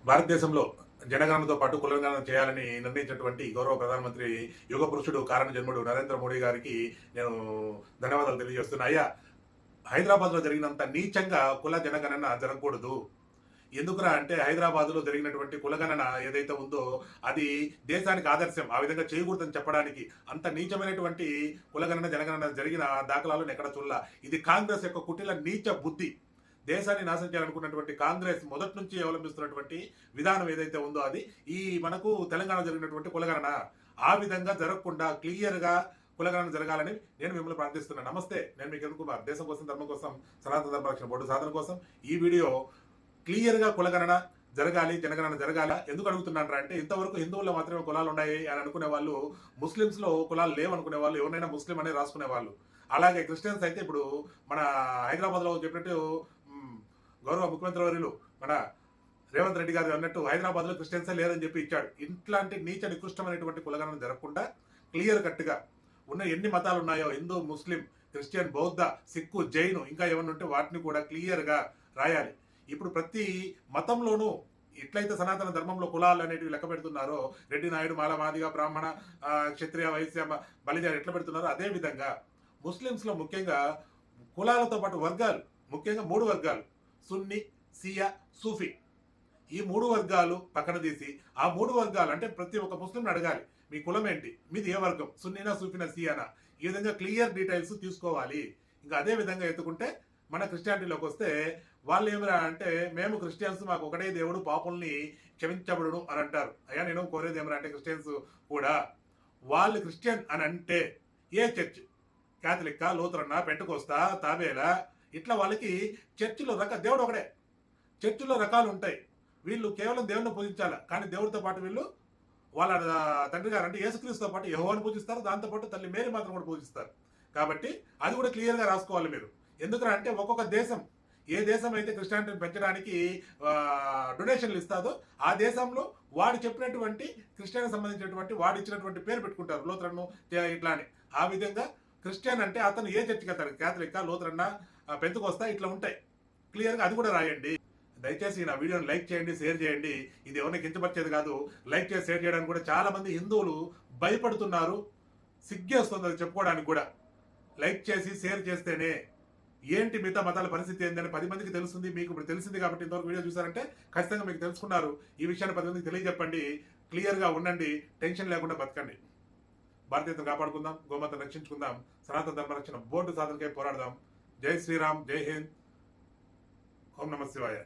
భారతదేశంలో జనగణనతో పాటు కులగణన చేయాలని నిర్ణయించినటువంటి గౌరవ ప్రధానమంత్రి యుగ పురుషుడు కారణ జన్ముడు నరేంద్ర మోడీ గారికి నేను ధన్యవాదాలు తెలియజేస్తున్నా. అయ్యా, హైదరాబాద్లో జరిగినంత నీచంగా కుల జనగణన జరగకూడదు. ఎందుకురా అంటే హైదరాబాద్లో జరిగినటువంటి కులగణన ఏదైతే ఉందో అది దేశానికి ఆదర్శం. ఆ విధంగా చేయకూడదని చెప్పడానికి అంత నీచమైనటువంటి కులగణన జనగణన జరిగిన దాఖలాలను ఎక్కడ చూడాల. ఇది కాంగ్రెస్ యొక్క కుటిల నీచ బుద్ధి. దేశాన్ని నాశనం చేయాలనుకున్నటువంటి కాంగ్రెస్ మొదటి నుంచి అవలంబిస్తున్నటువంటి విధానం ఏదైతే ఉందో అది ఈ మనకు తెలంగాణ జరిగినటువంటి కులగణన ఆ విధంగా జరగకుండా క్లియర్గా కులగణన జరగాలని నేను మిమ్మల్ని ప్రార్థిస్తున్నాను. నమస్తే, నేను మీకు కిరణ్ కుమార్. దేశం కోసం, ధర్మం కోసం, సనాతన ధర్మరక్షణ బోర్డు సాధన కోసం ఈ వీడియో క్లియర్గా కులగణన జరగాలి, జనగణన జరగాలి. ఎందుకు అడుగుతున్నాను అంటే ఇంతవరకు హిందువుల్లో మాత్రమే కులాలు ఉన్నాయి అని అనుకునే వాళ్ళు, ముస్లిమ్స్లో కులాలు లేవు అనుకునే వాళ్ళు, ఎవరైనా ముస్లిం అనే రాసుకునే వాళ్ళు. అలాగే క్రిస్టియన్స్ అయితే ఇప్పుడు మన హైదరాబాద్లో చెప్పినట్టు గౌరవ ముఖ్యమంత్రి వర్యులు మన రేవంత్ రెడ్డి గారు అన్నట్టు హైదరాబాద్లో క్రిస్టియన్సే లేదని చెప్పి ఇచ్చాడు. ఇట్లాంటి నీచ నికృష్టమైనటువంటి కులగణన జరగకుండా క్లియర్ కట్గా ఉన్న ఎన్ని మతాలు ఉన్నాయో హిందూ, ముస్లిం, క్రిస్టియన్, బౌద్ధ, సిక్కు, జైను ఇంకా ఏమన్నా ఉంటే వాటిని కూడా క్లియర్గా రాయాలి. ఇప్పుడు ప్రతి మతంలోనూ ఎట్లయితే సనాతన ధర్మంలో కులాలు అనేటివి లెక్క పెడుతున్నారో, రెడ్డి, నాయుడు, మాల, మాదిగ, బ్రాహ్మణ, క్షత్రియ, వైశ్య, బలిజ ఎట్లా పెడుతున్నారో అదేవిధంగా ముస్లిమ్స్లో ముఖ్యంగా కులాలతో పాటు వర్గాలు, ముఖ్యంగా 3 వర్గాలు, సున్నీ, సియా, సూఫీ, ఈ 3 వర్గాలు పక్కన తీసి ఆ 3 వర్గాలు అంటే ప్రతి ఒక్క ముస్లింని అడగాలి, మీ కులం ఏంటి, మీది ఏ వర్గం, సున్నీనా, సూఫీనా, సియానా, ఈ విధంగా క్లియర్ డీటెయిల్స్ తీసుకోవాలి. ఇంకా అదే విధంగా ఎత్తుకుంటే మన క్రిస్టియానిటీలోకి వస్తే వాళ్ళు ఏమిరా అంటే మేము క్రిస్టియన్స్, మాకు ఒకటే దేవుడు, పాపుల్ని క్షమించబడును అని అంటారు. అయ్యా, నేను కోరేది ఏమరా అంటే క్రిస్టియన్స్ కూడా వాళ్ళు క్రిస్టియన్ అని అంటే ఏ చర్చ్, క్యాథలిక్కా, లూథరన్నా, పెంటకోస్తా, తాబేలా, ఇట్లా వాళ్ళకి చర్చిలో దేవుడు ఒకడే, చర్చిలో రకాలు ఉంటాయి. వీళ్ళు కేవలం దేవుడిని పూజించాలి, కానీ దేవుడితో పాటు వీళ్ళు వాళ్ళ తండ్రి గారు అంటే యేసుక్రీస్తుతో పాటు యెహోవాను పూజిస్తారు, దాంతోపాటు తల్లి మేరీ మాత్రం కూడా పూజిస్తారు. కాబట్టి అది కూడా క్లియర్గా రాసుకోవాలి మీరు. ఎందుకంటే ఒక్కొక్క దేశం, ఏ దేశం అయితే క్రిస్టియానిటీని పెంచడానికి డొనేషన్లు ఇస్తాదో ఆ దేశంలో వాడు చెప్పినటువంటి క్రిస్టియన్ సంబంధించినటువంటి వాడు ఇచ్చినటువంటి పేరు పెట్టుకుంటారు, లూథరన్ ఇట్లా అని. ఆ విధంగా క్రిస్టియన్ అంటే అతను ఏ చర్చికి వెళ్తాడు, క్యాథలిక్, లూథరన్, పెంతుకొస్తా, ఇట్లా ఉంటాయి. క్లియర్గా అది కూడా రాయండి. దయచేసి నా వీడియోని లైక్ చేయండి, షేర్ చేయండి. ఇది ఎవరిని కించపరిచేది కాదు. లైక్ చేసి షేర్ చేయడానికి కూడా చాలా మంది హిందువులు భయపడుతున్నారు, సిగ్గేస్తుంది అది చెప్పుకోవడానికి కూడా. లైక్ చేసి షేర్ చేస్తేనే ఏంటి మిగతా మతాల పరిస్థితి ఏంటని 10 మందికి తెలుస్తుంది. మీకు ఇప్పుడు తెలిసింది కాబట్టి ఇంతవరకు వీడియో చూసారంటే ఖచ్చితంగా మీకు తెలుసుకున్నారు. ఈ విషయాన్ని 10 మందికి తెలియజెప్పండి. క్లియర్గా ఉండండి, టెన్షన్ లేకుండా బతకండి. భారతీయతను కాపాడుకుందాం, గోమాతను రక్షించుకుందాం, సనాతన ధర్మ రక్షణ బోర్డు సాధనకై పోరాడదాం. జై శ్రీరామ్, జై హింద్, ఓం నమ శివాయ.